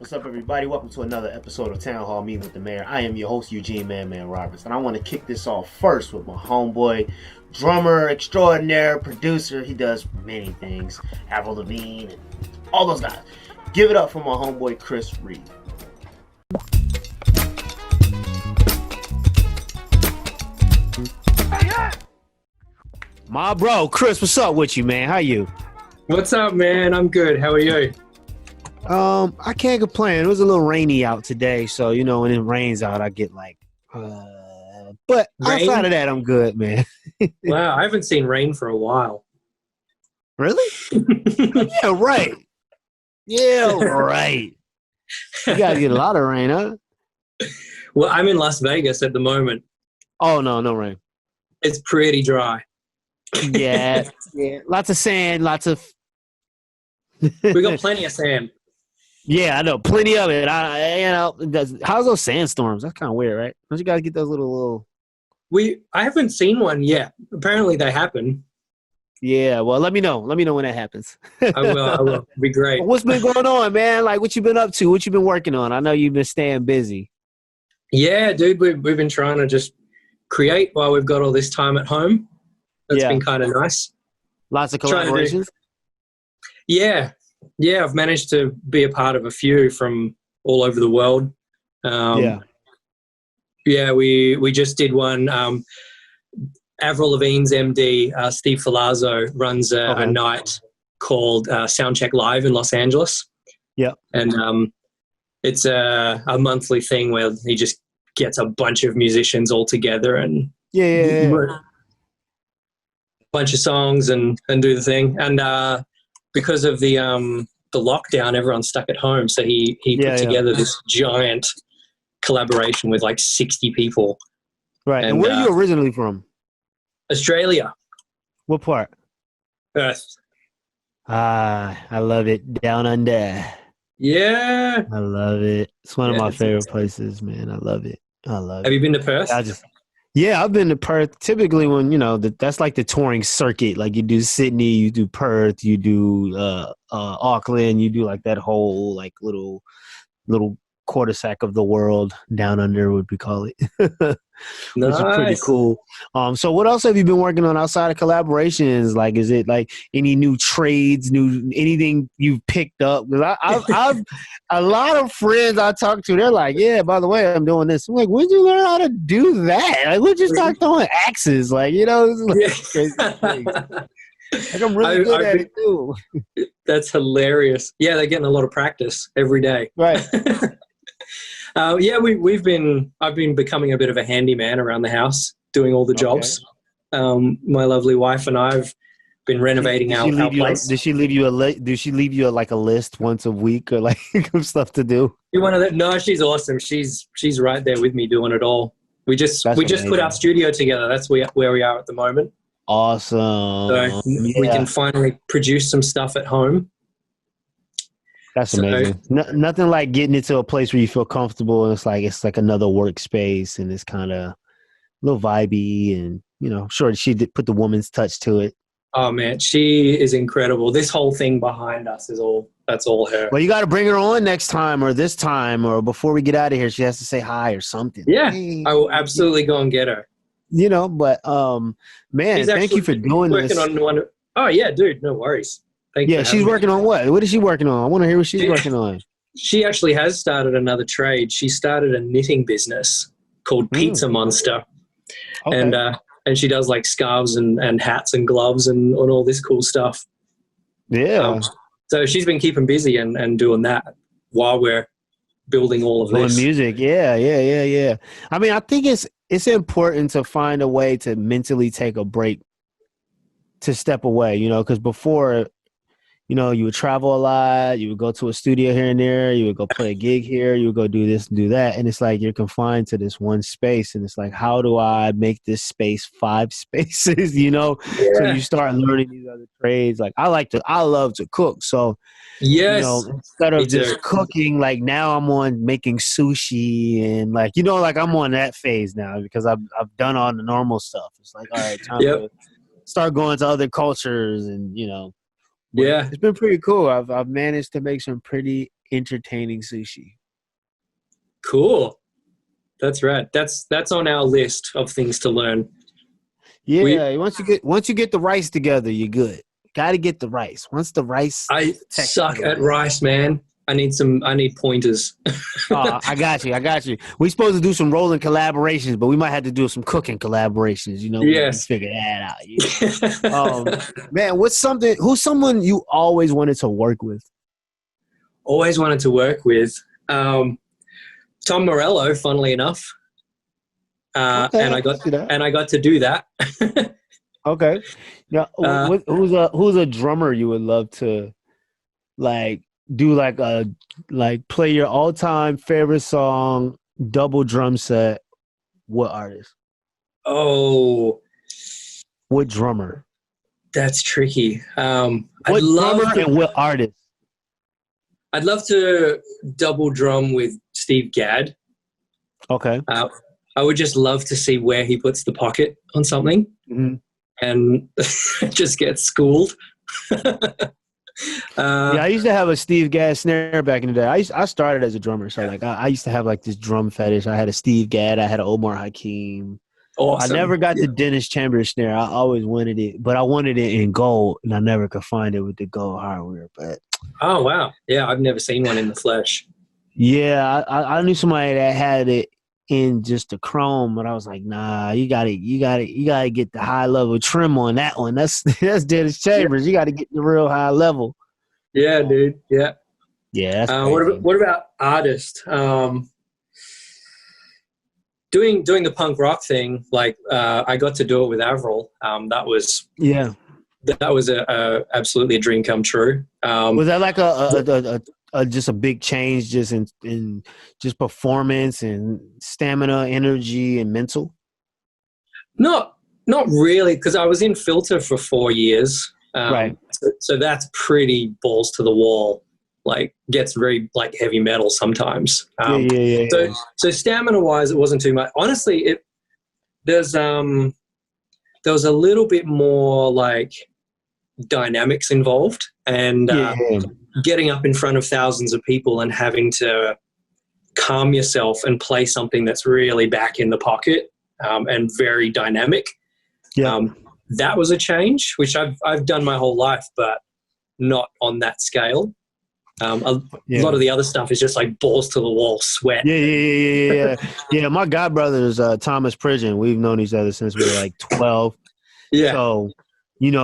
What's up, everybody? Welcome to another episode of Town Hall Meeting with the Mayor. I am your host, Eugene Man Roberts, and I want to kick this off first with my homeboy, drummer extraordinaire, producer. He does many things, Avril Lavigne, and all those guys. Give it up for my homeboy, Chris Reeve. My bro, Chris, what's up with you, man? How you? What's up, man? I'm good. How are you? I can't complain. It was a little rainy out today, so when it rains out, I get like, but Rain? Outside of that, I'm good, man. Wow, I haven't seen rain for a while. Really? Yeah, right. Yeah, right. You gotta get a lot of rain, huh? Well, I'm in Las Vegas at the moment. Oh no rain. It's pretty dry. Yeah. Lots of sand, lots of. We got plenty of sand. Yeah, I know, plenty of it. How's those sandstorms? That's kind of weird, right? Don't you guys get those little? I haven't seen one yet. Apparently, they happen. Yeah, well, let me know. Let me know when that happens. I will. It'll be great. What's been going on, man? Like, what you been up to? What you been working on? I know you've been staying busy. Yeah, dude, we've been trying to just create while we've got all this time at home. That's been kind of nice. Lots of collaborations. Yeah, I've managed to be a part of a few from all over the world. Yeah, we just did one. Avril Lavigne's MD, Steve Filazzo, runs a night called Soundcheck Live in Los Angeles. Yeah, and it's a monthly thing where he just gets a bunch of musicians all together and a bunch of songs and do the thing. And because of the lockdown, everyone's stuck at home, so he put together this giant collaboration with like 60 people. Right. And where are you originally from? Australia. What part? Perth. I love it. Down under. Yeah. I love it. It's one of my favorite places, man. I love it. Have you been to Perth? I've been to Perth. Typically when, that's like the touring circuit. Like you do Sydney, you do Perth, you do Auckland, you do like that whole like little quarter sack of the world, down under would we call it. Which is pretty cool. So what else have you been working on outside of collaborations? Like, is it like any new trades, anything you've picked up? Because I've a lot of friends I talk to, they're like, yeah, by the way, I'm doing this. I'm like, where'd you learn how to do that? Like, we just start throwing axes. Like, it's like crazy. Like, I'm really good at it too. That's hilarious. Yeah, they're getting a lot of practice every day. Right. I've been becoming a bit of a handyman around the house, doing all the jobs. My lovely wife and I have been renovating our place. Does she leave you a list once a week or like of stuff to do? No, she's awesome. She's right there with me doing it all. We just put our studio together. That's where we are at the moment. Awesome. So we can finally produce some stuff at home. That's amazing. Nothing like getting into a place where you feel comfortable and it's like another workspace and it's kind of a little vibey and sure she did put the woman's touch to it. Oh man, she is incredible. This whole thing behind us that's all her. Well, you got to bring her on next time or this time or before we get out of here. She has to say hi or something. Yeah, I will absolutely go and get her. But man, thank you for doing this. Oh yeah, dude, no worries. She's working on what? What is she working on? I want to hear what she's working on. She actually has started another trade. She started a knitting business called Pizza Monster. Okay. And she does like scarves and hats and gloves and all this cool stuff. Yeah. So she's been keeping busy and doing that while we're building all of this. Music. Yeah. I mean, I think it's important to find a way to mentally take a break, to step away, because before, you would travel a lot, you would go to a studio here and there, you would go play a gig here, you would go do this and do that. And it's like you're confined to this one space. And it's like, how do I make this space 5 spaces, So you start learning these other trades. Like I love to cook. So, yes, instead of just cooking, like now I'm on making sushi and like I'm on that phase now because I've done all the normal stuff. It's like, all right, time to start going to other cultures and, But Yeah. it's been pretty cool. I've managed to make some pretty entertaining sushi. Cool. That's right. That's on our list of things to learn. Yeah, once you get the rice together, you're good. Got to get the rice. Once the rice I suck texture at rice, man. I need pointers. Oh, I got you. I got you. We supposed to do some rolling collaborations, but we might have to do some cooking collaborations. We Yes. figure that out. Man, who's someone you always wanted to work with? Always wanted to work with Tom Morello, funnily enough. Okay, and I can see that. I got to do that. Okay. Yeah. Who's a drummer you would love to like do play your all time favorite song, double drum set? What artist? Oh, What drummer? that's tricky. What drummer and what artist? I'd love to double drum with Steve Gadd. Okay. I would just love to see where he puts the pocket on something and just get schooled. I used to have a Steve Gadd snare back in the day. I started as a drummer, so I used to have like this drum fetish. I had a Steve Gadd, I had an Omar Hakim. Awesome. I never got the Dennis Chambers snare. I always wanted it, but I wanted it in gold, and I never could find it with the gold hardware. But oh wow, yeah, I've never seen one in the flesh. Yeah, I knew somebody that had it in just the chrome, but I was like, nah, you gotta get the high level trim on that one. That's Dennis Chambers. You got to get the real high level. Yeah, dude. Yeah. Yeah. That's what about artist? Doing the punk rock thing, like I got to do it with Avril. That was absolutely a dream come true. Was that like just a big change, just in just performance and stamina, energy, and mental? Not really, because I was in Filter for 4 years. Right. So that's pretty balls to the wall. Like gets very like heavy metal sometimes. So stamina wise, it wasn't too much. Honestly, there was a little bit more like dynamics involved, and getting up in front of thousands of people and having to calm yourself and play something that's really back in the pocket and very dynamic. Yeah. That was a change, which I've done my whole life, but not on that scale. A lot of the other stuff is just like balls to the wall sweat. Yeah. My godbrother is Thomas Pridgeon. We've known each other since we were like 12. Yeah. So,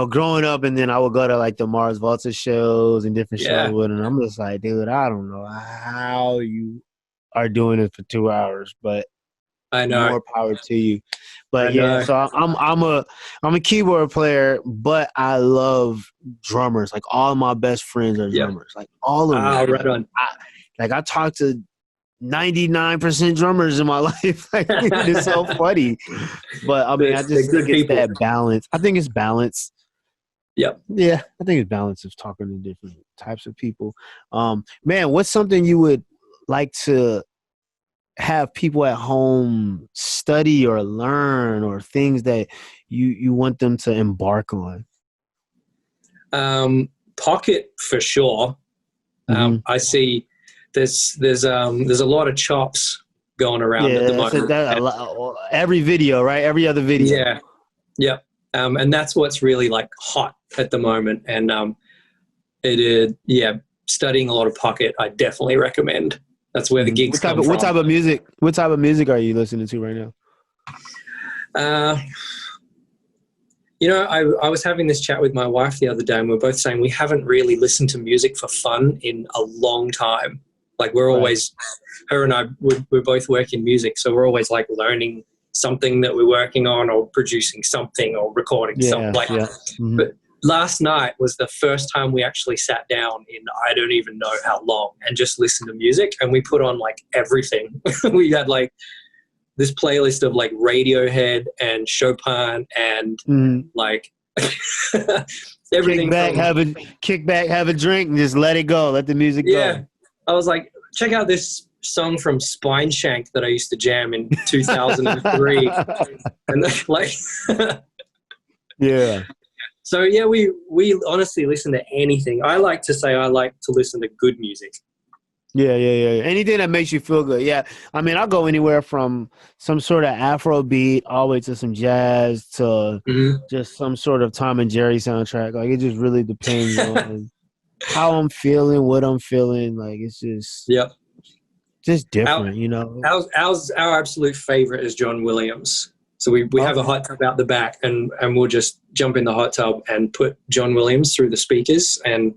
growing up, and then I would go to like the Mars Volta shows and different shows with him. I'm just like, dude, I don't know how you are doing it for 2 hours, but I know. More power to you. But so I'm a keyboard player, but I love drummers. Like all my best friends are drummers. Like all of them. Right on. I talked to 99% drummers in my life. Like, it's so funny. But I mean, I just think it's that balance. I think it's balance. Yep. Yeah, I think it's balance of talking to different types of people. Man, what's something you would like to have people at home study or learn, or things that you want them to embark on? Pocket for sure. I see there's a lot of chops going around at the moment. Every video, right? Every other video. Yeah. Yep. And that's what's really like hot at the moment. And studying a lot of pocket, I definitely recommend. That's where the gigs come from. What type of music are you listening to right now? I was having this chat with my wife the other day, and we're both saying we haven't really listened to music for fun in a long time. Like we're always, her and I, we're both working music, so we're always like learning something that we're working on, or producing something, or recording something. But last night was the first time we actually sat down in I don't even know how long and just listened to music, and we put on like everything. We had like this playlist of like Radiohead and Chopin and like everything. Kick back, have a drink, and just let it go. Let the music go. I was like, check out this song from Spineshank that I used to jam in 2003. And like, So yeah, we honestly listen to anything. I like to say I like to listen to good music. Yeah. Anything that makes you feel good. Yeah. I mean, I'll go anywhere from some sort of Afro beat all the way to some jazz to just some sort of Tom and Jerry soundtrack. Like, it just really depends on how I'm feeling, what I'm feeling. Like, it's just different, you know. Our absolute favorite is John Williams. So we have a hot tub out the back, and we'll just jump in the hot tub and put John Williams through the speakers, and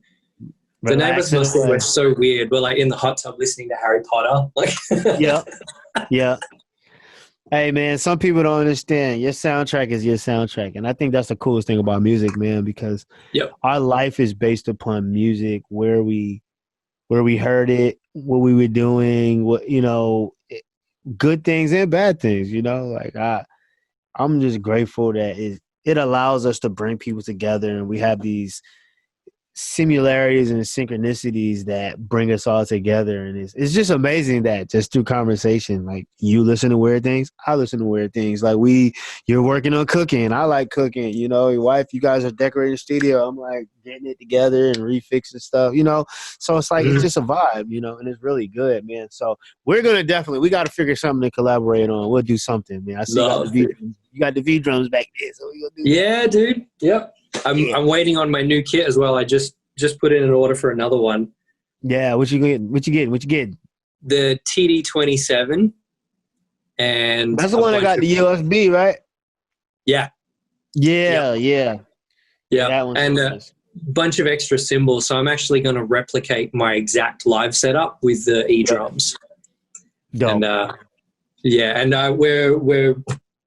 the neighbors must think we're so weird. We're like in the hot tub listening to Harry Potter. Like, yeah. Hey man, some people don't understand. Your soundtrack is your soundtrack, and I think that's the coolest thing about music, man. Because our life is based upon music, where we heard it, what we were doing, what, you know, good things and bad things. You know, like I'm just grateful that it allows us to bring people together, and we have these similarities and synchronicities that bring us all together. And it's just amazing that just through conversation, like, you listen to weird things, I listen to weird things. Like, you're working on cooking, I like cooking, you know, your wife, you guys are decorating the studio, I'm like getting it together and refixing stuff, you know. So it's like, it's just a vibe, you know, and it's really good, man. So we got to figure something to collaborate on. We'll do something, man. I see you got the V drums back there, so we'll do that. Dude. Yep. I'm waiting on my new kit as well. I just put in an order for another one. Yeah, what you getting? The TD27, and that's the one that got the USB, right? Yeah. That one. And a bunch of extra cymbals. So I'm actually going to replicate my exact live setup with the E-drums. Dope. And we're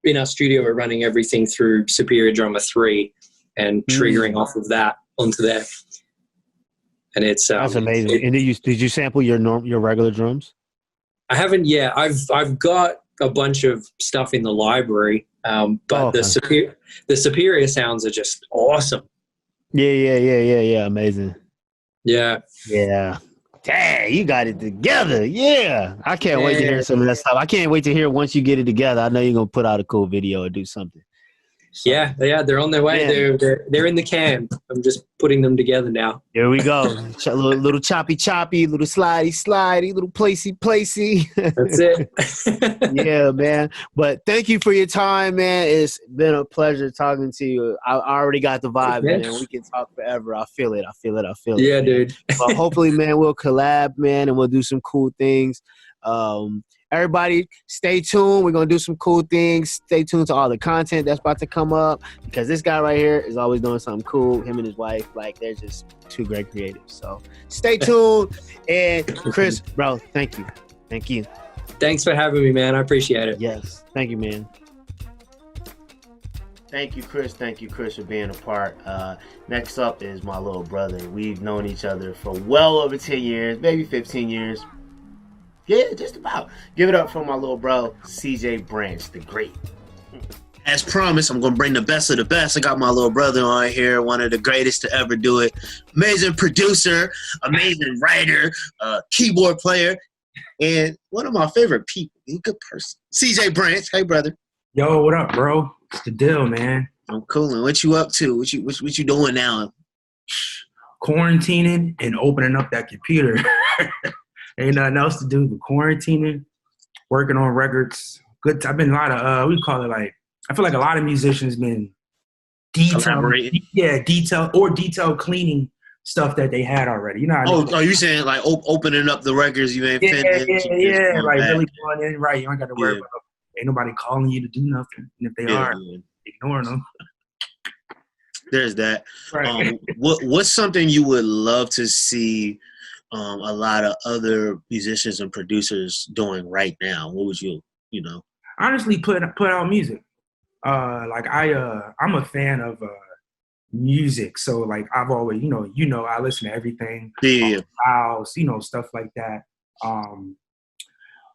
in our studio. We're running everything through Superior Drummer 3. And triggering off of that onto there, and it's that's amazing. And did you sample your regular drums? I haven't yet. I've got a bunch of stuff in the library, but the superior sounds are just awesome. Yeah. Amazing. Yeah. Dang, you got it together. Yeah, I can't wait to hear some of that stuff. I can't wait to hear once you get it together. I know you're gonna put out a cool video or do something. So, yeah, they're on their way. They're in the can. I'm just putting them together now. Here we go. little choppy, little slidey, little placey. That's it. Yeah, man. But thank you for your time, man. It's been a pleasure talking to you. I already got the vibe, man. We can talk forever. I feel it. Yeah, dude. But hopefully, man, we'll collab, man, and we'll do some cool things. Everybody, stay tuned. We're going to do some cool things. Stay tuned to all the content that's about to come up, because this guy right here is always doing something cool. Him and his wife, like, they're just two great creatives. So stay tuned. And Chris, bro, thank you. Thanks for having me, man. I appreciate it. Yes. Thank you, man. Thank you, Chris, for being a part. Next up is my little brother. We've known each other for well over 10 years, maybe 15 years. Yeah, just about. Give it up for my little bro, CJ Branch, the great. As promised, I'm going to bring the best of the best. I got my little brother on here, one of the greatest to ever do it. Amazing producer, amazing writer, keyboard player, and one of my favorite people. He's a good person. CJ Branch, hey, brother. Yo, what up, bro? What's the deal, man? I'm coolin'. What you up to? What you doing now? Quarantining and opening up that computer. Ain't nothing else to do but quarantining, working on records. Good. I've been a lot of I feel like a lot of musicians been detail cleaning stuff that they had already. You know. Are you saying like opening up the records you ain't finished? Yeah. Like really going in right. You ain't got to worry about. Ain't nobody calling you to do nothing, and if they are, ignoring them. There's that. Right. What's something you would love to see a lot of other musicians and producers doing right now? What would you know? Honestly, put out music. I'm a fan of music, so like I've always, I listen to everything. Yeah. House, stuff like that.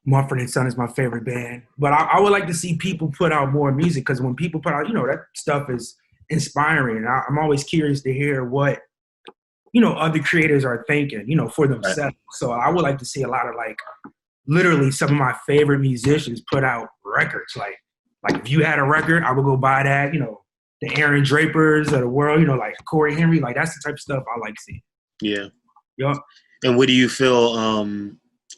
Mumford & Son is my favorite band, but I would like to see people put out more music, because when people put out, that stuff is inspiring. And I'm always curious to hear what other creators are thinking, for themselves. Right. So I would like to see a lot of literally some of my favorite musicians put out records. Like if you had a record, I would go buy that, the Aaron Drapers of the world, you know, like Corey Henry, like that's the type of stuff I like seeing. Yeah. Yup. And what do you feel?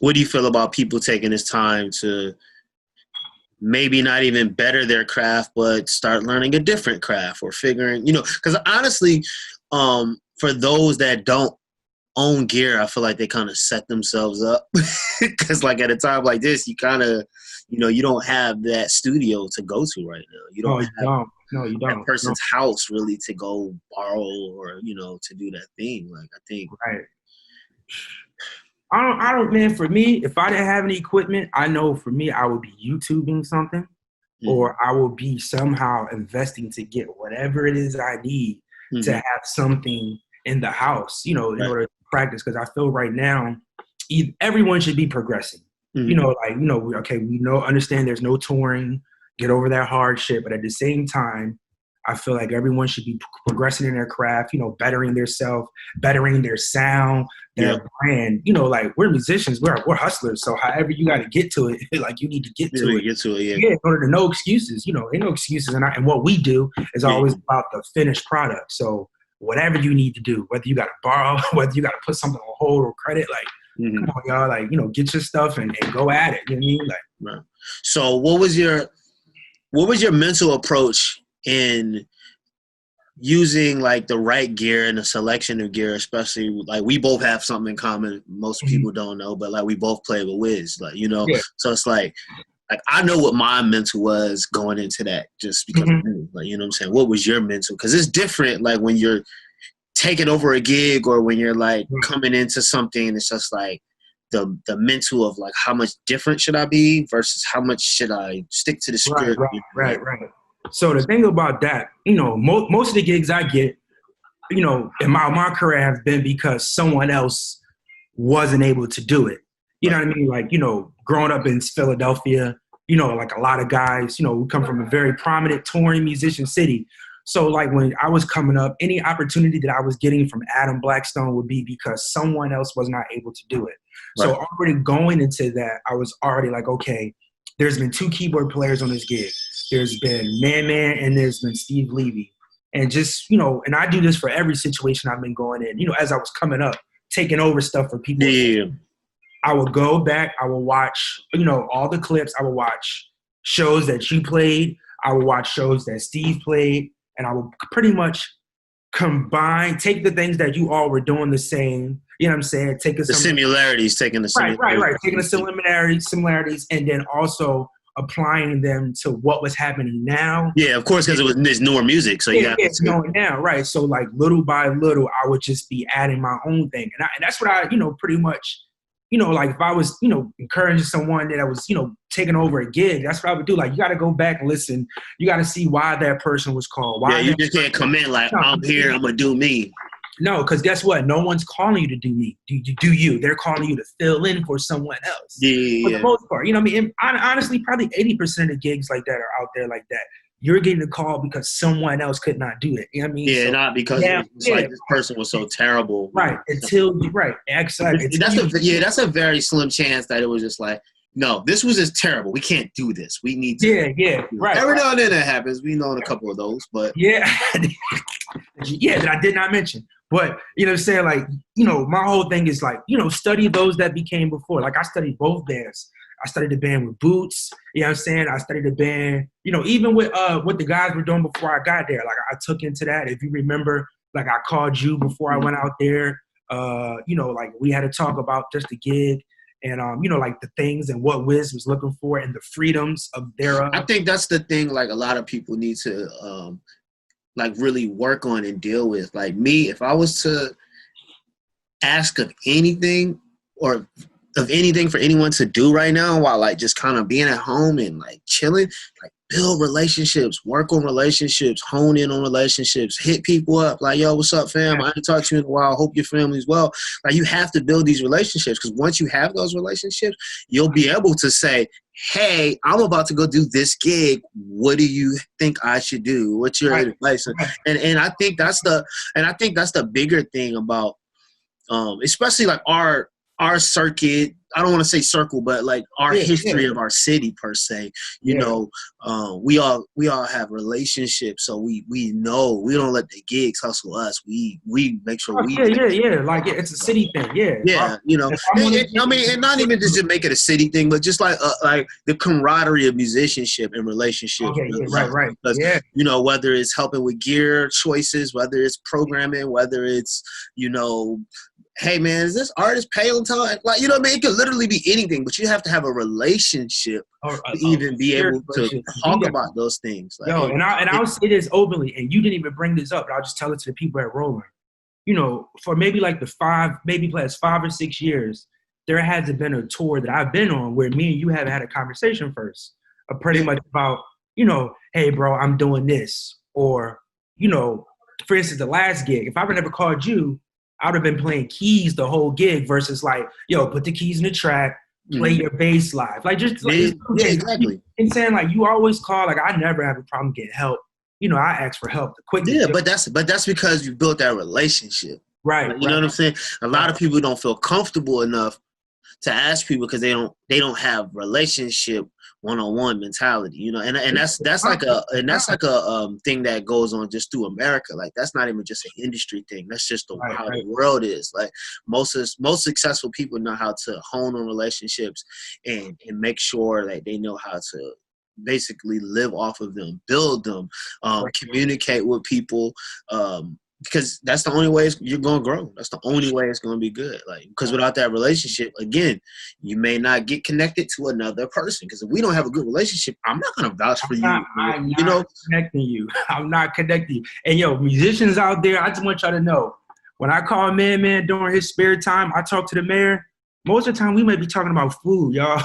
What do you feel about people taking this time to maybe not even better their craft, but start learning a different craft or figuring, you know, because honestly, for those that don't own gear, I feel like they kind of set themselves up because like at a time like this, you kind of, you know, you don't have that studio to go to right now. You don't have that person's house really to go borrow or, you know, to do that thing. Like I think. Right. I don't, man, for me, if I didn't have any equipment, I know for me, I would be YouTubing something or I will be somehow investing to get whatever it is I need to have something in the house, you know, in order to practice. Because I feel right now, everyone should be progressing. You know, like, you know, understand there's no touring, get over that hardship. But at the same time, I feel like everyone should be progressing in their craft, you know, bettering their self, bettering their sound, their brand. You know, like we're musicians, we're hustlers. So however you got to get to it, like you need to get to it. In order to no excuses, you know, ain't no excuses. And what we do is always about the finished product. So whatever you need to do, whether you got to borrow, whether you got to put something on hold or credit, like, come on, y'all, like, you know, get your stuff and go at it. You know what I mean? Like, right. So what was your mental approach in using like the right gear and the selection of gear, especially like we both have something in common most people don't know, but like we both play with Wiz, like, you know, so it's like I know what my mental was going into that just because of me, like, you know what I'm saying? What was your mental? Because it's different like when you're taking over a gig or when you're like coming into something, it's just like the mental of like how much different should I be versus how much should I stick to the script. Right. So the thing about that, you know, most of the gigs I get, you know, in my career have been because someone else wasn't able to do it. You know what I mean? Like, you know, growing up in Philadelphia, you know, like a lot of guys, you know, we come from a very prominent touring musician city. So like when I was coming up, any opportunity that I was getting from Adam Blackstone would be because someone else was not able to do it. So already going into that, I was already like, okay, there's been 2 keyboard players on this gig. There's been Man and there's been Steve Levy. And just, you know, and I do this for every situation I've been going in, you know, as I was coming up, taking over stuff for people. Yeah. I would go back, I would watch, you know, all the clips. I would watch shows that you played. I would watch shows that Steve played. And I would pretty much take the things that you all were doing the same, you know what I'm saying? Taking the similarities, taking the similarities. Right. Taking the similarities, and then also applying them to what was happening now. Yeah, of course, because there's newer music, so you have to going now, right? So like little by little, I would just be adding my own thing, and that's what I, you know, pretty much, you know, like if I was, you know, encouraging someone that I was, you know, taking over a gig, that's what I would do. Like you got to go back and listen. You got to see why that person was called. Why you just can't come in like I'm here, I'm gonna do me. No, because guess what? No one's calling you to do me. Do you? They're calling you to fill in for someone else. Yeah. For the most part, you know what I mean? And honestly, probably 80% of the gigs like that are out there like that. You're getting a call because someone else could not do it. You know what I mean? Yeah, so, not because it's like this person was so terrible. Right. Exactly. That's a very slim chance that it was just like, no, this was just terrible. We can't do this. We need to. Yeah, right. Every now and then that happens. We know a couple of those, but. Yeah. That I did not mention. But, you know what I'm saying? Like, you know, my whole thing is like, you know, study those that became before. Like I studied both bands. I studied the band with Boots. You know what I'm saying? I studied the band, you know, even with what the guys were doing before I got there. Like I took into that. If you remember, like I called you before I went out there. You know, like we had to talk about just the gig and, you know, like the things and what Wiz was looking for and the freedoms of their. I think that's the thing. Like a lot of people need to like really work on and deal with. Like me, if I was to ask of anything or of anything for anyone to do right now while like just kind of being at home and like chilling, like build relationships, work on relationships, hone in on relationships, hit people up like, yo, what's up, fam? I haven't talked to you in a while. Hope your family's well. Like you have to build these relationships because once you have those relationships, you'll be able to say, hey, I'm about to go do this gig. What do you think I should do? What's your advice? And I think that's the bigger thing about especially like our our circuit, I don't want to say circle, but like our history of our city per se, you know, we all have relationships, so we know we don't let the gigs hustle us. We make sure like it's a city thing, you know. And not even just to make it a city thing, but just like the camaraderie of musicianship and relationships. Right. Because you know, whether it's helping with gear choices, whether it's programming, whether it's, you know, hey man, is this artist pay on time? Like, you know what I mean? It could literally be anything, but you have to have a relationship to even be able to talk about those things. Like, I'll say this openly, and you didn't even bring this up, but I'll just tell it to the people at Rolling. You know, for maybe like the past 5 or 6 years, there hasn't been a tour that I've been on where me and you haven't had a conversation first, pretty much about, you know, hey bro, I'm doing this, or, you know, for instance, the last gig, if I would never called you, I would have been playing keys the whole gig versus like, yo, put the keys in the track, play your bass live. Like, just exactly. And saying like, you always call, like, I never have a problem getting help. You know, I ask for help the quickest. Yeah, but that's because you built that relationship. Right. Like, you know what I'm saying? A lot of people don't feel comfortable enough to ask people because they don't have relationship one-on-one mentality, you know, and that's like a thing that goes on just through America. Like, that's not even just an industry thing. That's just how the world is. Like, most successful people know how to hone on relationships and make sure that they know how to basically live off of them, build them, communicate with people, because that's the only way you're going to grow. That's the only way it's going to be good. Like, because without that relationship, again, you may not get connected to another person. Because if we don't have a good relationship, I'm not going to vouch for you. I'm not connecting you. I'm not connecting you. And yo, musicians out there, I just want y'all to know, when I call Man during his spare time, I talk to the mayor. Most of the time, we might be talking about food, y'all.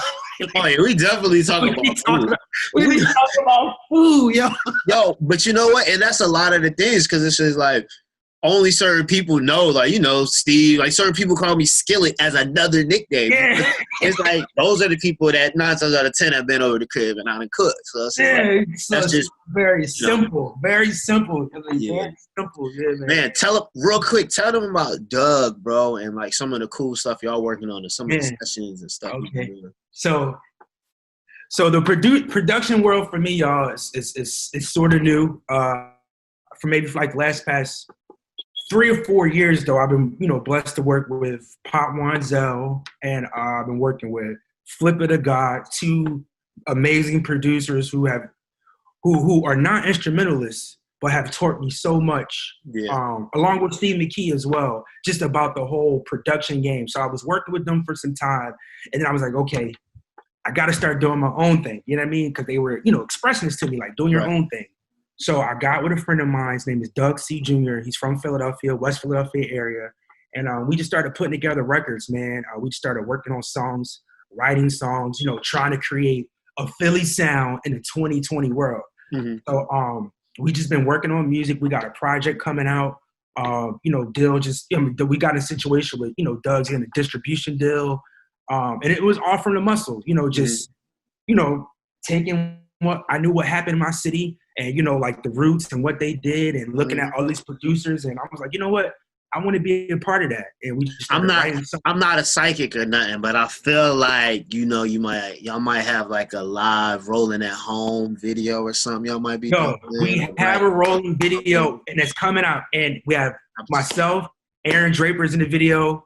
Oh yeah, we definitely talking about food. We be talking about food, yo. Yo, but you know what? And that's a lot of the things, because it's just like, only certain people know, like, you know, Steve, like certain people call me Skillet as another nickname. Yeah. It's like, those are the people that 9 times out of 10 have been over the crib and I done cooked. So it's that's just very simple. Very simple. Yeah. Very simple. Yeah, man, tell them about Doug, bro, and like some of the cool stuff y'all working on and some of the sessions and stuff. Okay. So the production world for me, y'all, is sort of new. For maybe like past 3 or 4 years, though, I've been, you know, blessed to work with Pop Wanzel, and I've been working with Flip It a God, 2 amazing producers who are not instrumentalists, but have taught me so much. Yeah. Along with Steve McKee as well, just about the whole production game. So I was working with them for some time, and then I was like, okay, I got to start doing my own thing. You know what I mean? Because they were, you know, expressing this to me, like, doing your own thing. So I got with a friend of mine. His name is Doug C. Jr. He's from Philadelphia, West Philadelphia area. And we just started putting together records, man. We just started working on songs, writing songs, you know, trying to create a Philly sound in the 2020 world. Mm-hmm. So we just been working on music. We got a project coming out. You know, we got a situation with, you know, Doug's in a distribution deal. And it was all from the muscle, you know, just, you know, taking what I knew what happened in my city, and, you know, like the roots and what they did, and looking at all these producers, and I was like, you know what, I want to be a part of that. And we just I'm not a psychic or nothing, but I feel like, you know, y'all might have like a live rolling at home video or something. Y'all might be doing. We have a rolling video, and it's coming out, and we have myself, Aaron Draper's in the video.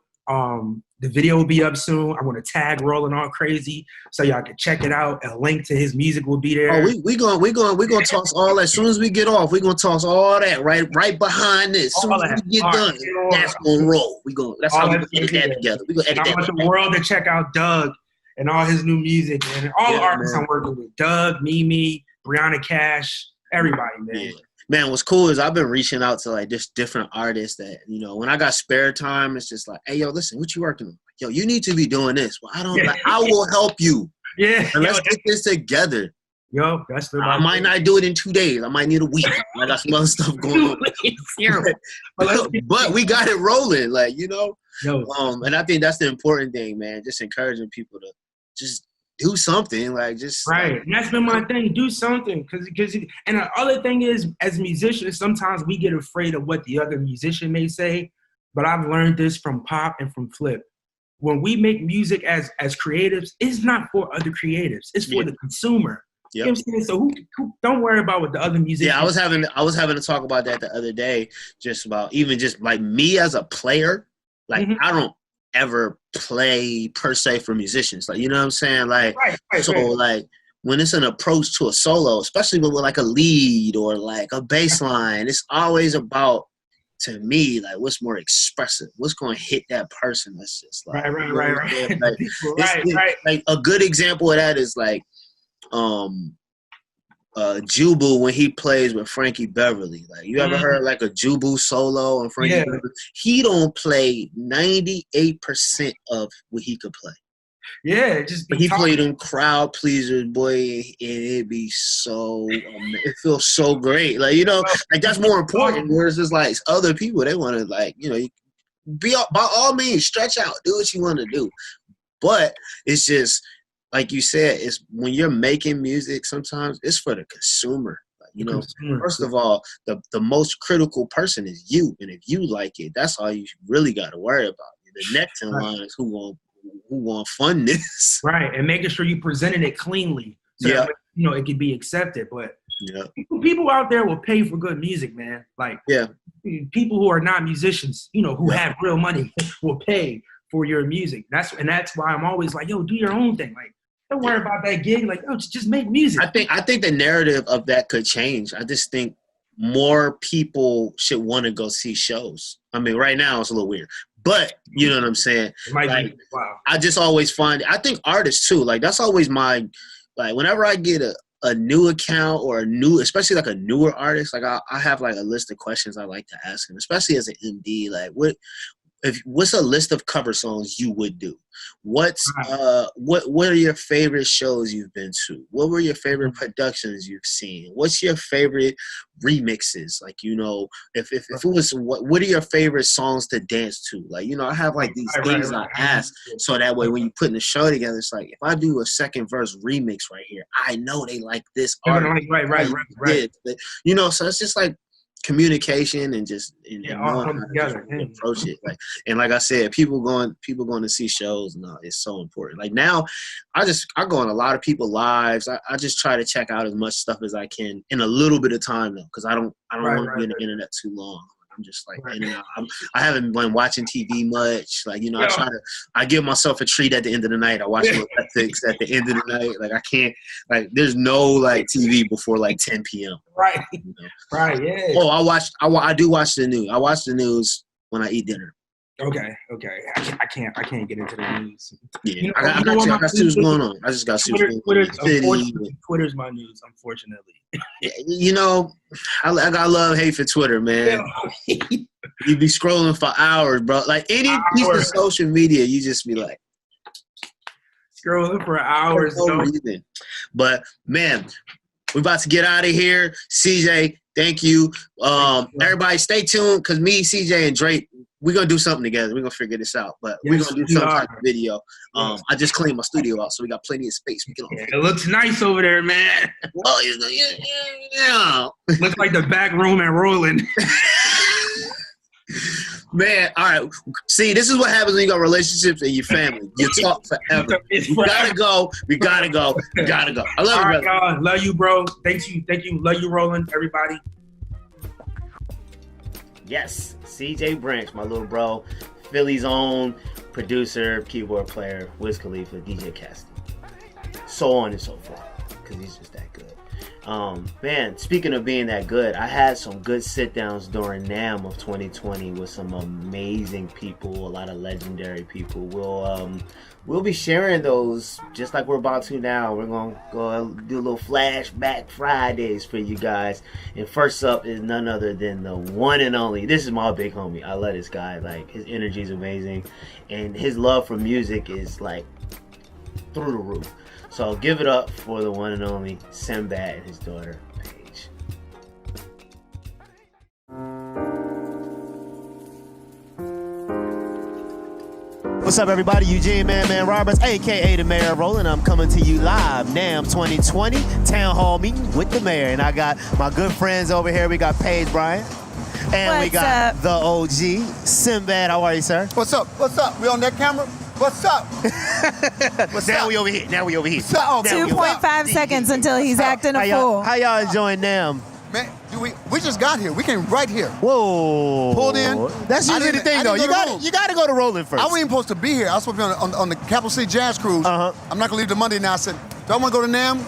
The video will be up soon. I'm gonna tag Rolling All Crazy so y'all can check it out. A link to his music will be there. Oh, we gonna toss all that. As soon as we get off, we gonna toss all that right behind this. As soon as we get done, that's gonna roll. That's how we gonna edit that together. We gonna edit that. I want the world to check out Doug and all his new music, and all the artists I'm working with. Doug, Mimi, Brianna Cash, everybody, man. Yeah. Man, what's cool is I've been reaching out to like just different artists that, you know, when I got spare time, it's just like, hey, yo, listen, what you working on? Yo, you need to be doing this. Well, I will help you. Yeah. And let's get this together. Yo, that's the I might not do it in 2 days. I might need a week. I got some other stuff going on. But we got it rolling, like, you know. Yo. And I think that's the important thing, man. Just encouraging people to just do something, like just right. Like, and that's been my thing. Do something, because and the other thing is, as musicians, sometimes we get afraid of what the other musician may say. But I've learned this from Pop and from Flip. when we make music as creatives, it's not for other creatives. It's for the consumer. Yep. You know what I'm saying? So who don't worry about what the other musicians. Yeah, I was having to talk about that the other day, just about even just like me as a player. Like I don't ever play per se for musicians. Like, you know what I'm saying? Like like when it's an approach to a solo, especially with like a lead or like a bass line, it's always about, to me, like what's more expressive, what's going to hit that person. That's just like right. Like a good example of that is like Jubu when he plays with Frankie Beverly. Like you ever heard like a Jubu solo and Frankie Beverly? He don't play 98% of what he could play. Yeah, but he played them crowd pleasers, boy, and it be so it feels so great. Like, you know, like that's more important. Whereas it's like other people, they want to, like, you know, be by all means stretch out, do what you want to do. But it's just like you said, it's when you're making music, sometimes it's for the consumer. Like, you know, first of all, the most critical person is you, and if you like it, that's all you really got to worry about. The next in line is who won't fund this, right? And making sure you presented it cleanly, so that, you know, it could be accepted. But people out there will pay for good music, man. Like people who are not musicians, you know, who have real money will pay for your music. That's why I'm always like, yo, do your own thing. Like, don't worry about that gig. Like, yo, just make music. I think the narrative of that could change. I just think more people should want to go see shows. I mean, right now it's a little weird. But you know what I'm saying? Like, I just always find, I think artists too, like that's always my, like whenever I get a new account or especially like a newer artist, like I have like a list of questions I like to ask them, especially as an MD, like what's a list of cover songs you would do? What are your favorite shows you've been to? What were your favorite productions you've seen? What's your favorite remixes? Like, you know, if it was, what are your favorite songs to dance to? Like, you know, I have like these things I ask, so that way when you put in the show together, it's like if I do a second verse remix right here, I know they like this artist. Right. You know, so it's just like communication and just all come together approach it. Like, and like I said, people going to see shows, it's so important. Like now I go on a lot of people's lives. I just try to check out as much stuff as I can in a little bit of time though, because I don't want to be on the internet too long. I'm just like, in and out. I haven't been watching TV much. Like, you know, I give myself a treat at the end of the night. I watch Netflix at the end of the night. Like, I can't, like, there's no like TV before like 10 p.m. Right. You know? Right. Yeah. Oh, I do watch the news. I watch the news when I eat dinner. Okay. I can't get into the news. Yeah, you know, I got to see what's going on. I just got to see what's going on. Twitter's my news, unfortunately. Yeah, you know, I got love-hate for Twitter, man. You be scrolling for hours, bro. Like any piece of social media, you just be like scrolling for hours. No reason. But man, we're about to get out of here. CJ, thank you. Everybody, stay tuned because me, CJ, and Drake, we're going to do something together. We're going to figure this out. But we're going to do some type of video. I just cleaned my studio out, so we got plenty of space. It looks nice over there, man. Oh, yeah. Looks like the back room at Roland. Man, all right. See, this is what happens when you got relationships and your family. You talk forever. We gotta go. I love you, brother. Love you, bro. Thank you. Love you, Roland, everybody. Yes, CJ Branch, my little bro, Philly's own producer, keyboard player, Wiz Khalifa, DJ Casty, so on and so forth, because he's just that good. Man, speaking of being that good, I had some good sit-downs during NAMM of 2020 with some amazing people, a lot of legendary people. We'll be sharing those just like we're about to now. We're going to go do a little flashback Fridays for you guys. And first up is none other than the one and only. This is my big homie. I love this guy. Like, his energy is amazing. And his love for music is like through the roof. So give it up for the one and only Sinbad and his daughter, Paige. What's up, everybody? Eugene Man Roberts, a.k.a. the Mayor of Roland. I'm coming to you live, NAMM 2020, Town Hall meeting with the Mayor. And I got my good friends over here. We got Paige Bryant. And we got the OG, Sinbad. How are you, sir? What's up? We on that camera? What's up? Now we over here. What's up? 2.5 seconds until he's acting a fool. How y'all enjoying them? Man, we just got here. We came right here. Whoa. Pulled in. That's usually the thing, though. You got to go to Rolling first. I wasn't even supposed to be here. I was supposed to be on the Capital City Jazz Cruise. Uh-huh. I'm not going to leave the Monday now. I said, do I want to go to NAMM?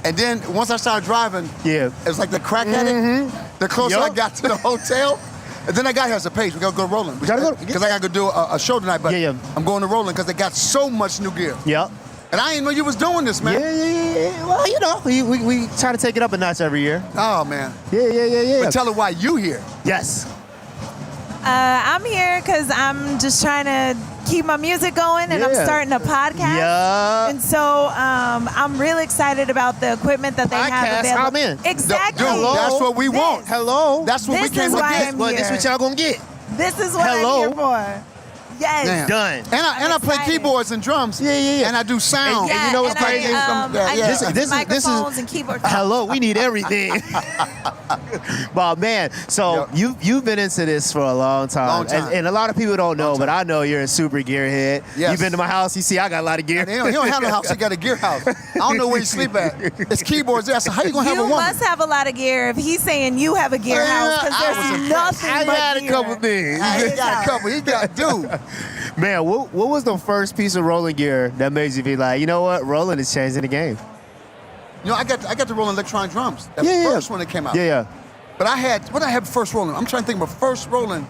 And then once I started driving, it was like the crack addict. The closer I got to the hotel. And then I got here as a page. We got to go to Rolling. Because I got to go do a show tonight. But I'm going to Rolling because they got so much new gear. Yep. And I didn't know you was doing this, man. Yeah. Well, you know, we try to take it up a notch every year. Oh, man. Yeah. But tell her why you here. Yes. I'm here because I'm just trying to keep my music going, and I'm starting a podcast. Yeah. And so I'm really excited about the equipment that they have available. I'm in. Exactly. Dude, that's what we want. Hello. That's what we came to get. Well, this what y'all gonna get. This is what I'm here for. Yes. Damn. Done. And I play keyboards and drums. Yeah. And I do sound. Yeah, and you know what's and crazy? I This is microphones and keyboards. Hello, we need everything. Well, man, so you've been into this for a long time. And a lot of people don't know, but I know you're a super gearhead. Yes. You've been to my house. You see, I got a lot of gear. He don't have no house. He got a gear house. I don't know where you sleep at. It's keyboards there. So how you gonna have a You woman? must have a lot of gear if he's saying you have a gear house, because there's nothing I but got a gear. couple things. He got a couple. He got dude. Man, what was the first piece of rolling gear that made you be like, you know what, rolling is changing the game? You know, I got to roll electronic drums. That first one that came out. Yeah. But I had first rolling. I'm trying to think of a first rolling.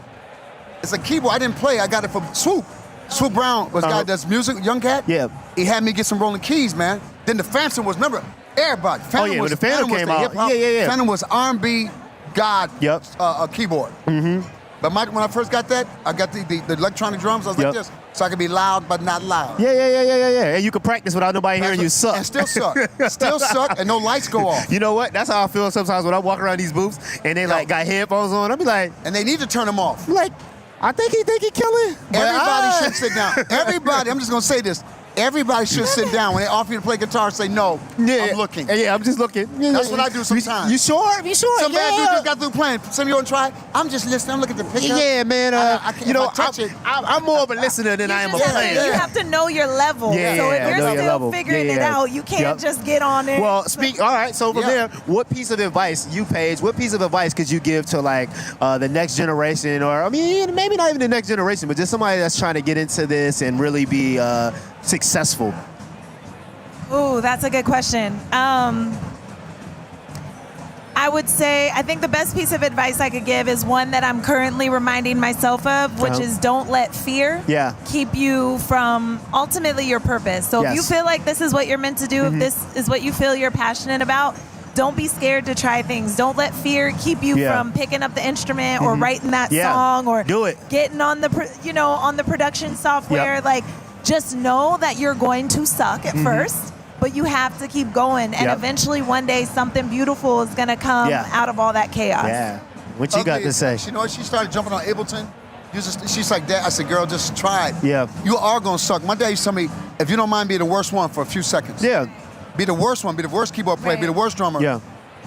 It's a keyboard I didn't play. I got it from Swoop. Swoop Brown was a guy that does music, young cat. Yeah. He had me get some rolling keys, man. Then the Phantom was, remember, everybody. Phantom when the Phantom was came the out. hip-hop. Yeah. Phantom was R&B God keyboard. Mm-hmm. But when I first got that, I got the electronic drums. I was like this, so I could be loud but not loud. Yeah. And you can practice without nobody hearing you suck. And still suck, and no lights go off. You know what? That's how I feel sometimes when I walk around these booths and they got headphones on. I be like, and they need to turn them off. Like, I think he killing. Everybody should sit down. Everybody, I'm just gonna say this. Everybody should sit down. When they offer you to play guitar, say no. I'm looking. Yeah, I'm just looking. That's what I do sometimes. You sure? You sure? Some bad dude just got through playing. Some of you want to try? I'm just listening. I'm looking at the pickup. Yeah, man. I can't touch it. I'm more of a listener than I am a player. You have to know your level. Yeah, so if you're still level. figuring it out, you can't just get on it. Well, all right. So from there, what piece of advice, Paige, what piece of advice could you give to like the next generation, or I mean, maybe not even the next generation, but just somebody that's trying to get into this and really be successful? Ooh, that's a good question. I would say, I think the best piece of advice I could give is one that I'm currently reminding myself of, which is don't let fear keep you from ultimately your purpose. So if you feel like this is what you're meant to do, if this is what you feel you're passionate about, don't be scared to try things. Don't let fear keep you from picking up the instrument or writing that song or getting on the, on the production software. Like, just know that you're going to suck at first. But you have to keep going, and eventually one day something beautiful is going to come out of all that chaos. Yeah. What you got to say? You know, she started jumping on Ableton. She's like, Dad, I said, girl, just try it. Yeah. You are going to suck. My dad used to tell me, if you don't mind being the worst one for a few seconds. Yeah. Be the worst one. Be the worst keyboard player. Be the worst drummer. Yeah.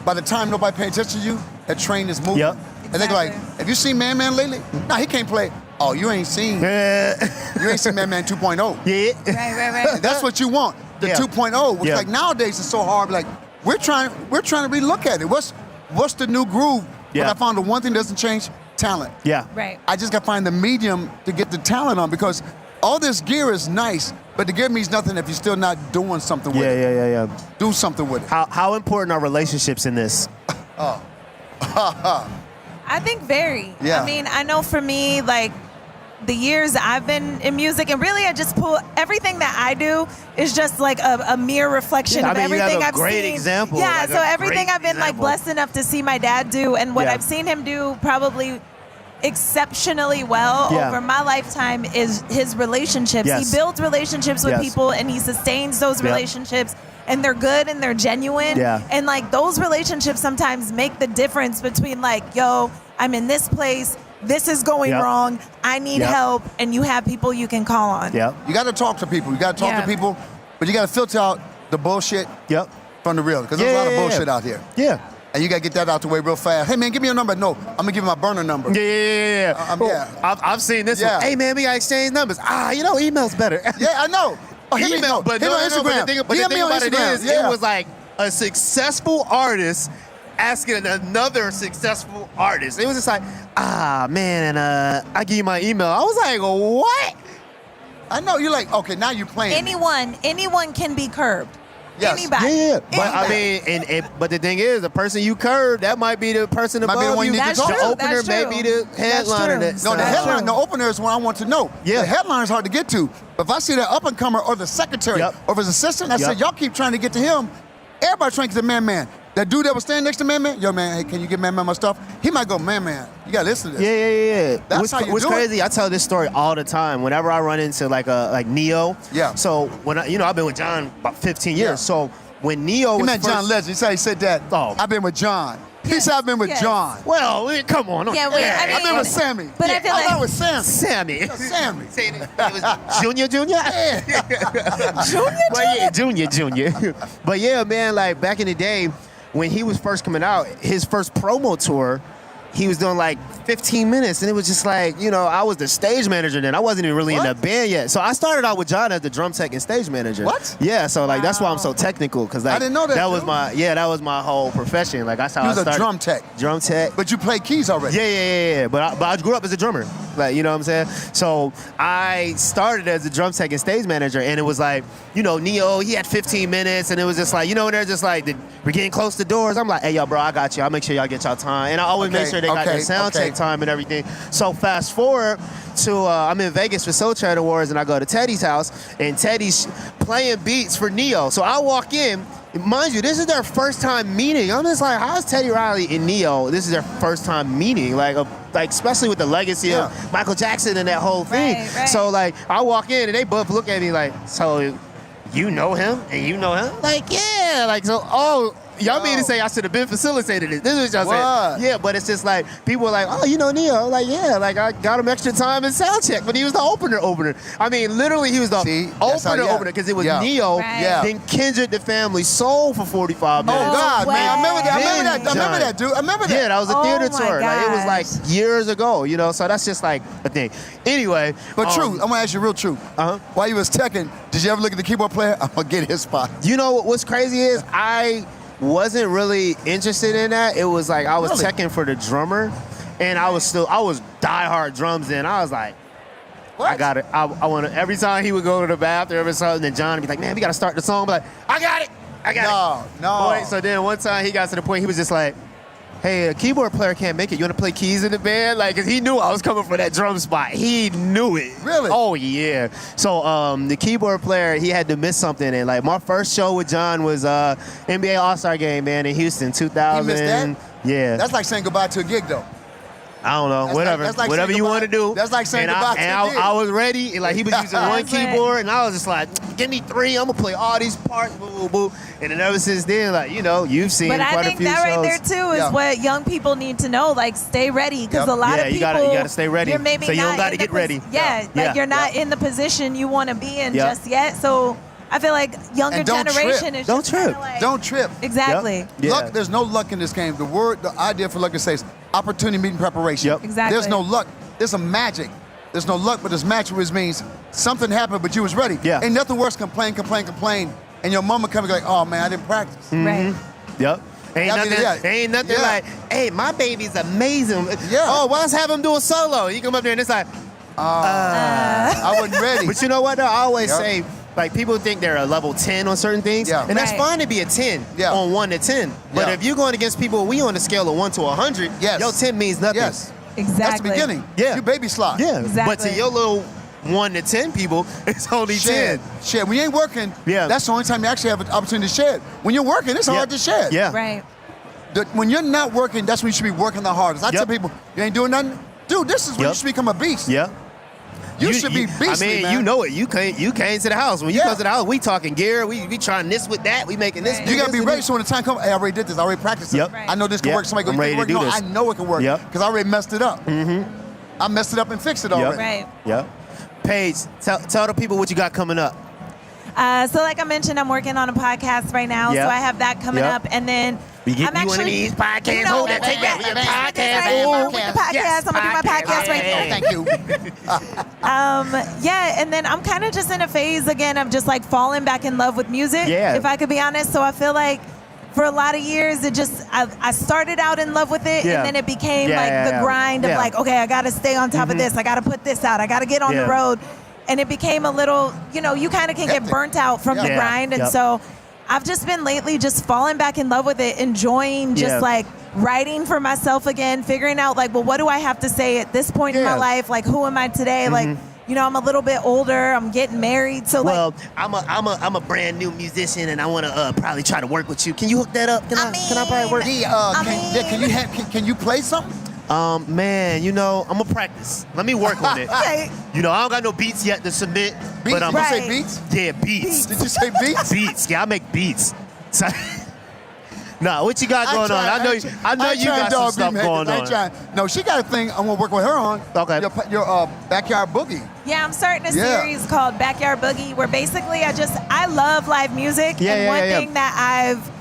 By the time nobody pays attention to you, that train is moving. Yep. And they're like, have you seen Man lately? No, he can't play. Oh, you ain't seen Man 2.0. Yeah. Right. That's what you want. The 2.0, which like nowadays is so hard. Like we're trying to relook at it. What's the new groove? But I found the one thing that doesn't change: talent. Yeah. Right. I just got to find the medium to get the talent on, because all this gear is nice, but the gear means nothing if you're still not doing something with it. Yeah. Do something with it. How important are relationships in this? I think very. Yeah. I mean, I know for me, like, the years I've been in music, and really I just pull everything that I do is just like a mere reflection of everything I've seen. Great example. Yeah, like so everything I've been like blessed enough to see my dad do, and what I've seen him do probably exceptionally well over my lifetime is his relationships. He builds relationships with people, and he sustains those relationships, and they're good and they're genuine. And like those relationships sometimes make the difference between like, yo, I'm in this place, this is going wrong, I need help, and you have people you can call on. You got to talk to people. You got to talk to people, but you got to filter out the bullshit from the real, because there's a lot of bullshit out here. And you got to get that out the way real fast. Hey, man, give me your number. No, I'm going to give you my burner number. Yeah. I've seen this one. Hey, man, we got to exchange numbers. Email's better. Yeah, I know. Oh, email, but no, Instagram. But the thing about it is, it was like a successful artist asking another successful artist. It was just like, man, I give you my email. I was like, what? I know. You're like, okay, now you're playing. Anyone can be curbed. Yes. Anybody. Yeah. But I mean, but the thing is, the person you curve, that might be the person above you. That's true. The opener may be the headliner. The opener is what I want to know. Yeah. The headliner is hard to get to. But if I see that up-and-comer or the secretary or his assistant, I said, y'all keep trying to get to him. Everybody trying to get to Man. That dude that was standing next to Man, yo, man, hey, can you get Man my stuff? He might go, Man, you got to listen to this. Yeah. That's how you do it. What's crazy, I tell this story all the time. Whenever I run into like Neo. Yeah. So, when I've been with John about 15 years. Yeah. So, when Neo was John Legend. He said that. Oh. I've been with John. He said I've been with John. Well, come on. I've been with Sammy. But I feel like I was Sammy. Sammy. Sammy. It was Junior? Junior. But yeah, man, like back in the day, when he was first coming out, his first promo tour, he was doing like 15 minutes, and it was just like, I was the stage manager then. I wasn't even really in the band yet. So I started out with John as the drum tech and stage manager. What? Yeah, so like that's why I'm so technical, because like I didn't know that. That was my whole profession. Like that's how I started. You was a drum tech. Drum tech. But you played keys already. Yeah. But I grew up as a drummer. Like, you know what I'm saying? So I started as a drum tech and stage manager, and it was like, Neo, he had 15 minutes, and it was just like, they're just like, we're getting close to doors. I'm like, hey, yo, bro, I got you. I'll make sure y'all get y'all time. And I always make sure they got their sound check time and everything. So fast forward to, I'm in Vegas for Soul Train Awards, and I go to Teddy's house, and Teddy's playing beats for Neo. So I walk in. Mind you, this is their first time meeting. I'm just like, how's Teddy Riley and Neo? This is their first time meeting, like especially with the legacy of Michael Jackson and that whole thing. Right. So like, I walk in and they both look at me like, so you know him and you know him? Like, yeah. Like, so, y'all mean to say I should have been facilitated this? This is what y'all said. Yeah, but it's just like, people are like, oh, you know Neo? Like, yeah, like I got him extra time in sound check, but he was the opener. I mean, literally, he was the opener, because it was Neo, then Kendrick the Family Soul for 45 minutes. Oh, God, man. I remember that, dude. I remember that. Yeah, that was a theater tour. Like, it was like years ago, so that's just like a thing. Anyway. But true, I'm going to ask you real true. While you was teching, did you ever look at the keyboard player? I'm going to get his spot. You know what's crazy is I wasn't really interested in that. It was like I was checking for the drummer, and I was diehard drums in. I was like, what? I got it. I want to. Every time he would go to the bathroom or something, then John would be like, man, we got to start the song. But like, I got it. No. Boy, so then one time he got to the point he was just like, hey, a keyboard player can't make it. You want to play keys in the band? Like, cause he knew I was coming for that drum spot. He knew it. Really? Oh, yeah. So the keyboard player, he had to miss something. And, like, my first show with John was NBA All-Star Game, man, in Houston, 2000. He missed that? Yeah. That's like saying goodbye to a gig, though. I don't know. Whatever you want to do. That's like saying goodbye to a gig. I was ready. And, like, he was using one keyboard, and I was just like, give me 3. I'm going to play all these parts, boo, boo, boo. And then ever since then, like, you've seen quite a few shows. But I think that right there, too, is what young people need to know. Like, stay ready. Because a lot of people, you got to stay ready. You're maybe so you don't got to get ready. Like, you're not in the position you want to be in just yet. So I feel like younger generation is just kind of like... Don't trip. Exactly. Yep. Luck, there's no luck in this game. The idea for luck is says opportunity meeting preparation. Yep. Exactly. There's no luck. There's some magic. There's no luck, but there's magic, which means something happened, but you was ready. Yeah. Ain't nothing worse complain, and your mama coming like, oh, man, I didn't practice. Mm-hmm. Right. Yep. Ain't nothing like, hey, my baby's amazing. Yeah. Oh, well, let's have him do a solo. You come up there and it's like, I wasn't ready. But you know what, though? I always say, like, people think they're a level 10 on certain things. Yeah. And that's fine to be a 10 on 1 to 10. But if you're going against people, we on a scale of 1 to 100, your 10 means nothing. Yes. Exactly. That's the beginning. Yeah. You baby slide. Yeah. Exactly. But to your little 1 to 10 people, it's only 10. Shed. When you ain't working, that's the only time you actually have an opportunity to shed. When you're working, it's hard to shed. Yeah. Right. When you're not working, that's when you should be working the hardest. I tell people, you ain't doing nothing? Dude, this is when you should become a beast. Yeah. You should be beastly, I mean, man. you know it. You came to the house. When you come to the house, we talking gear. We trying this with that. We making this. You got to be ready. So when the time comes, hey, I already did this. I already practiced it. Yep. Right. I know this can work. Somebody go, I'm ready to do this. I know it can work because I already messed it up. Mm-hmm. I messed it up and fixed it already. Right. Yep. Paige, tell the people what you got coming up. So like I mentioned, I'm working on a podcast right now. Yep. So I have that coming Yep. up. And then We get I'm you actually, one of these podcasts. you know, Hold that. Take that. with the Podcast. podcast. Yes, I'm going to do my podcast right now. Thank you. Yeah, and then I'm kind of just in a phase again of just like falling back in love with music, Yeah. if I could be honest. So I feel like for a lot of years, it just, I started out in love with it, Yeah. and then it became Yeah, like yeah, the yeah. grind of Yeah. like, okay, I got to stay on top of this. I got to put this out. I got to get on Yeah. the road. And it became a little, you know, you kind of can get Hectic. burnt out from the Yeah. grind. And Yep. so I've just been lately just falling back in love with it, enjoying just Yeah. like writing for myself again, figuring out like, well, what do I have to say at this point in my Yeah. life? Like, who am I today? Like, you know, I'm a little bit older. I'm getting married. So like, Well, I'm a brand new musician, and I want to probably try to work with you. Can you hook that up? Can I probably work? Can you play something? Man, you know, I'm gonna practice. Let me work on it. okay. You know, I don't got no beats yet to submit, Beats? but I'm Did you Right. say beats? yeah, beats. Did you say beats? Beats. Yeah, I make beats. So, nah, what you got going on? I know you got some stuff going on. No, she got a thing I'm gonna work with her on. Okay. Your backyard boogie. Yeah, I'm starting a Yeah. series called Backyard Boogie, where basically I love live music. Yeah, and yeah, one yeah, yeah. thing that I've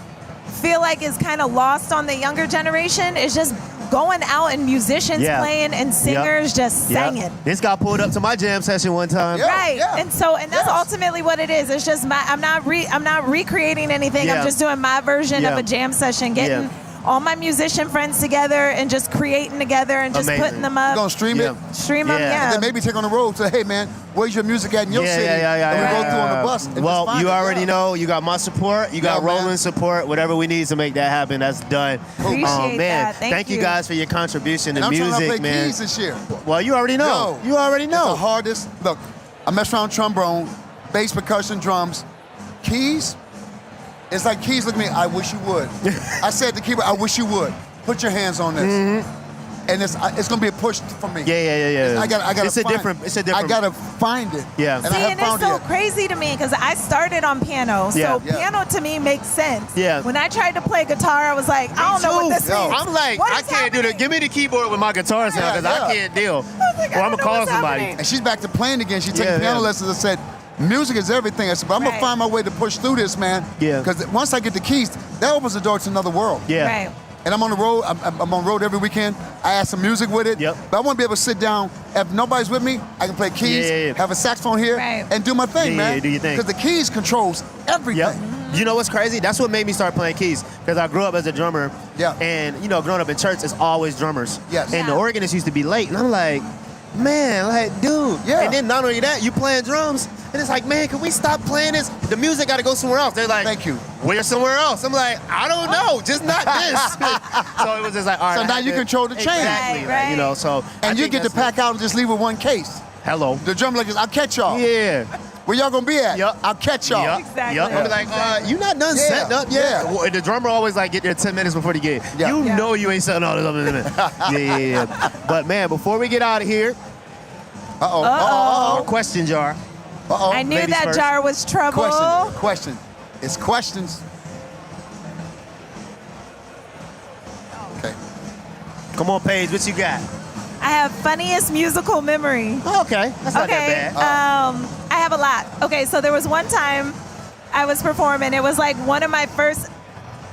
feel like is kind of lost on the younger generation is just going out and musicians Yeah. playing and singers just singing. This got pulled up to my jam session one time. Yeah. Right, and that's Yes. ultimately what it is. It's just I'm not recreating anything. Yeah. I'm just doing my version of Yeah. a jam session, getting Yeah. all my musician friends together and just creating together and just Amazing. putting them You up, gonna stream it? stream them. Yeah. Yeah, Then maybe take on the road. Say, hey man, where's your music at in your city? And we go through on the bus. And Well, just find you it. already Yeah. know. You got my support. You got Yeah, man. Roland's support. Whatever we need to make that happen, that's done. Appreciate man, that. Thank you you. guys for your contribution And to I'm trying to music, play man. keys this year. Well, you already know. Yo, You already It's the know. hardest. Look, I mess around trombone, bass, percussion, drums, keys. It's like keys. Look at me. I wish you would. I said to the keyboard, I wish you would. Put your hands on this. And it's gonna be a push for me. Yeah. I gotta It's a find, different. I gotta find it. Yeah. And See, I have and it's found so it. crazy to me because I started on piano, so Yeah. Yeah. piano to me makes sense. Yeah. When I tried to play guitar, I was like, I don't know what this Yo. means. I'm like, What I is can't do that. happening? Give me the keyboard with my guitar sound because Yeah. I can't deal. like, I or I'm don't gonna know call what's somebody. happening. And she's back to playing again. She's taking Yeah, piano yeah. lessons. I said, music is everything. I said, but I'm gonna Right. find my way to push through this, man. Yeah. Because once I get the keys, that opens the door to another world. Yeah. Right. And I'm on the road. I'm on the road every weekend. I add some music with it. Yep. But I want to be able to sit down. If nobody's with me, I can play keys, Yeah. have a saxophone here, Right. and do my thing, Yeah, man. yeah, do your thing. Because the keys controls everything. Yep. You know what's crazy? That's what made me start playing keys. Because I grew up as a drummer. Yeah. And, you know, growing up in church, it's always drummers. Yes. And the Yeah. organist used to be late. And I'm like, man, like, dude. Yeah. And then not only that, you playing drums. And it's like, man, can we stop playing this? The music got to go somewhere else. They're like, Thank you. Where's somewhere else? I'm like, I don't know. Just not this. So it was just like, all right. So I now had you to- control the change. Exactly. Right, You know, so. I And you think get to that's pack out and just leave with one case. Hello. The drummer like this, I'll catch y'all. Yeah. Where y'all gonna be at? Yup. I'll catch y'all. Yup. Exactly. Yup. I'm like, you not done Yeah. setting up yet? Yeah. Well, the drummer always like get there 10 minutes before the gig. Yeah. You Yeah. know you ain't setting all this up in a minute. yeah. But man, before we get out of here, Uh-oh. our question jar. Uh-oh. I knew Ladies that first. jar was trouble. Question. It's questions. Okay. Come on, Paige, what you got? I have funniest musical memory. Okay, that's not that bad. I have a lot. Okay, so there was one time I was performing. It was like one of my first,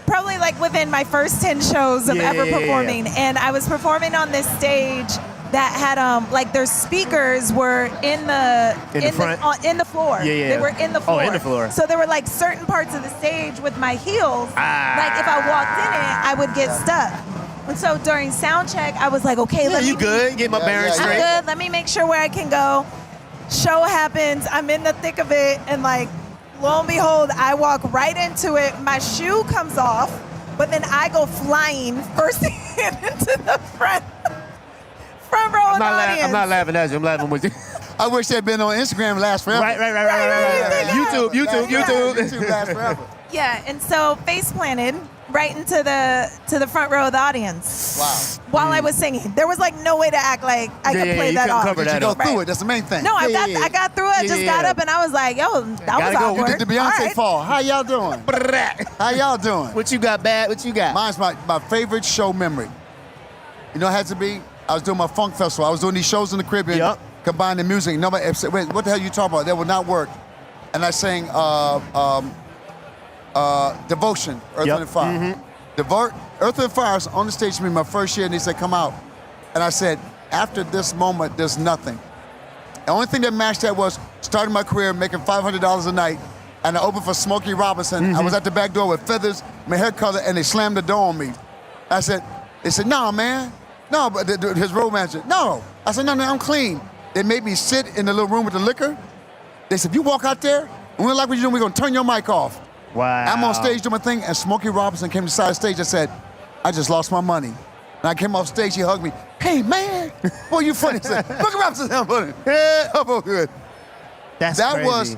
probably like within my first 10 shows of Yeah, ever yeah, yeah, performing. And I was performing on this stage that had like their speakers were in the front? in the floor. Yeah, yeah. They were in the floor. Oh, in the floor. So there were like certain parts of the stage with my heels. Ah. Like if I walked in it, I would get stuck. And so during sound check, I was like, okay, Yeah, let me you good? Get my Yeah, bearings yeah, I'm straight. good. Let me make sure where I can go. Show happens. I'm in the thick of it. And like, lo and behold, I walk right into it. My shoe comes off, but then I go flying first into the front row of the audience. I'm not laughing at you. I'm laughing with you. I wish they'd been on Instagram and last forever. right. right. YouTube. Last forever. Yeah, and so face planted right into the front row of the audience Wow. while I was singing. There was like no way to act like I could play you that couldn't off. cover Did you that go up. through Right. it? That's the main thing. No, I Yeah. got through it. I just got Yeah. up and I was like, yo, that was Gotta go. You awkward. did the Beyonce All right. fall. How y'all doing? How y'all doing? What you got, bad? What you got? Mine's my favorite show memory. You know what it had to be? I was doing my funk festival. I was doing these shows in the Caribbean, Yup. combining music. Nobody said, wait, what the hell you talking about? That would not work. and I sang Devotion, Earth, Wind, and Fire. Earth, Wind, and Fire was on the stage with me my first year, and they said, come out. And I said, after this moment, there's nothing. The only thing that matched that was starting my career making $500 a night, and I opened for Smokey Robinson. I was at the back door with feathers, my hair color, and they slammed the door on me. They said, no, man. No, but his road manager, no. I said, no, I'm clean. They made me sit in the little room with the liquor. They said, if you walk out there, and we don't like what you're doing, we're going to turn your mic off. Wow. I'm on stage doing my thing, and Smokey Robinson came to the side of the stage and said, I just lost my money. And I came off stage, he hugged me. Hey, man, boy, you funny. I said, Smokey Robinson, I'm funny. I'm good. That crazy. Was,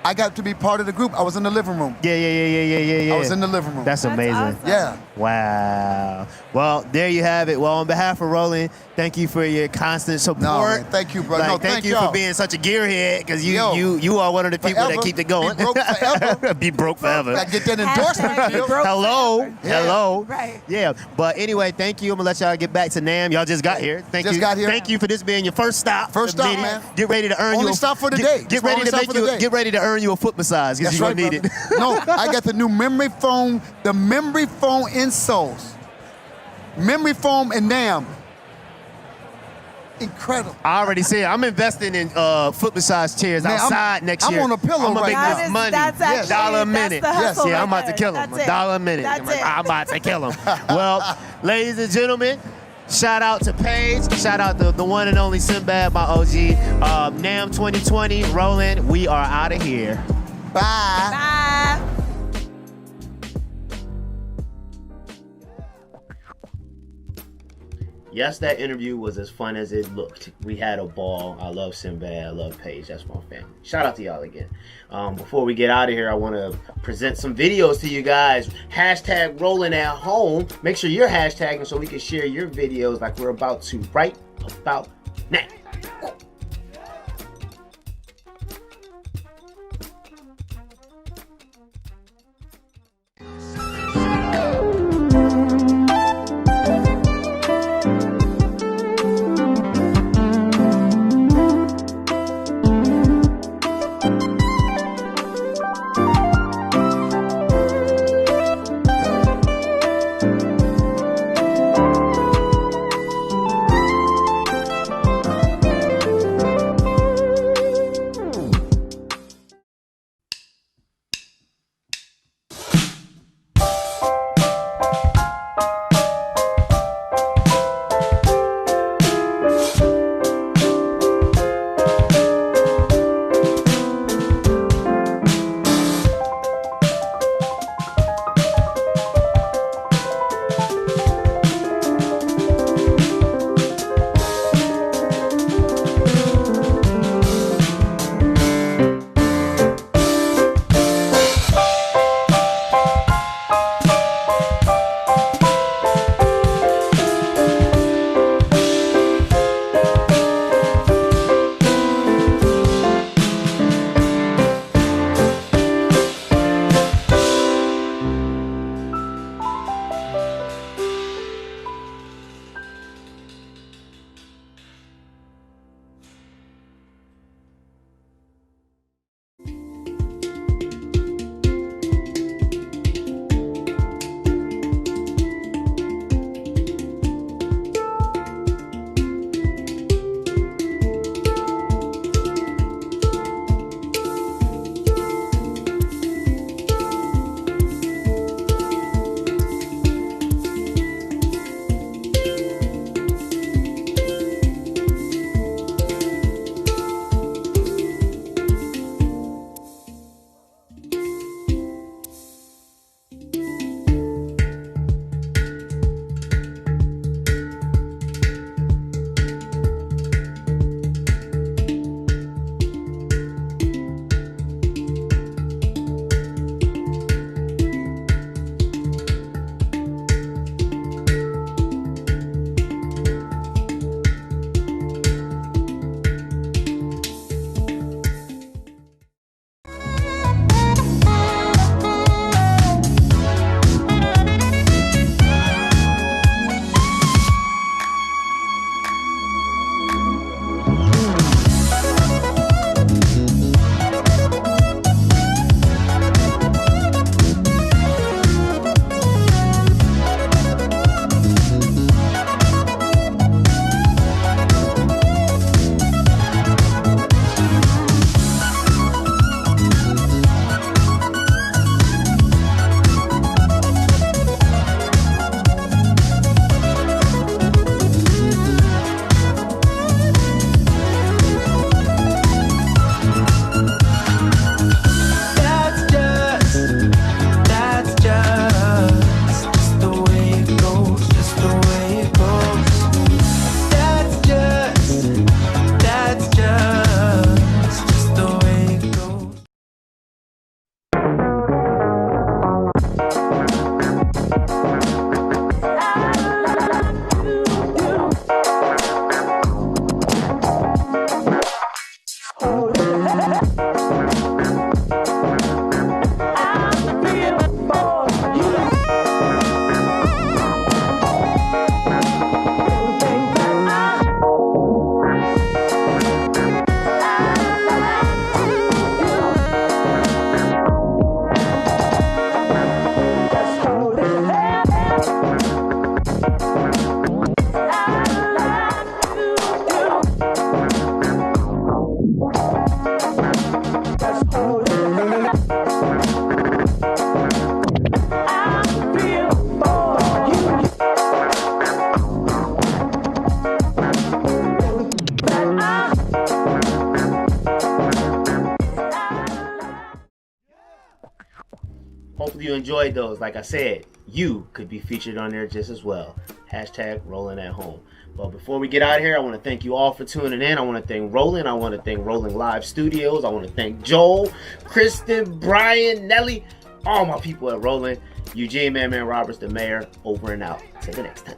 I got to be part of the group. I was in the living room. Yeah. I was in the living room. That's amazing. Awesome. Yeah. Wow. Well, there you have it. Well, on behalf of Roland, thank you for your constant support. No, man, thank you, bro. Thank you for being such a gearhead, because you are one of the people that keep it going. Be broke forever. Be broke forever. I get that endorsement. Hello. Hello. Right. Yeah. But anyway, thank you. I'm going to let y'all get back to NAMM. Y'all just got here. Thank you. Thank you for this being your first stop. First stop, man. Get ready to earn Only stop for the day. Get ready to earn you a foot massage, because you're going to need it. No, I got the new memory foam, insoles. Memory foam and NAMM. Incredible. I already said I'm investing in foot massage chairs outside next year. I'm on a pillow I'm gonna right make now. this money. That's actually, $1 a minute. Yes, yeah, I'm about to kill him. $1 a minute. I'm about to kill him. Well, ladies and gentlemen, shout out to Paige. Shout out to the one and only Sinbad, my OG. NAMM 2020, Roland. We are out of here. Bye. Bye. Yes, that interview was as fun as it looked. We had a ball. I love Sinbad. I love Paige. That's my family. Shout out to y'all again. Before we get out of here, I want to present some videos to you guys. Hashtag rolling at home. Make sure you're hashtagging so we can share your videos like we're about to right about now. Hopefully you enjoyed those. Like I said, you could be featured on there just as well. Hashtag Rolling at Home. But before we get out of here, I want to thank you all for tuning in. I want to thank Roland. I want to thank Rolling Live Studios. I want to thank Joel, Kristen, Brian, Nelly, all my people at Rolling. Eugene Man Roberts, the mayor, over and out. Till the next time.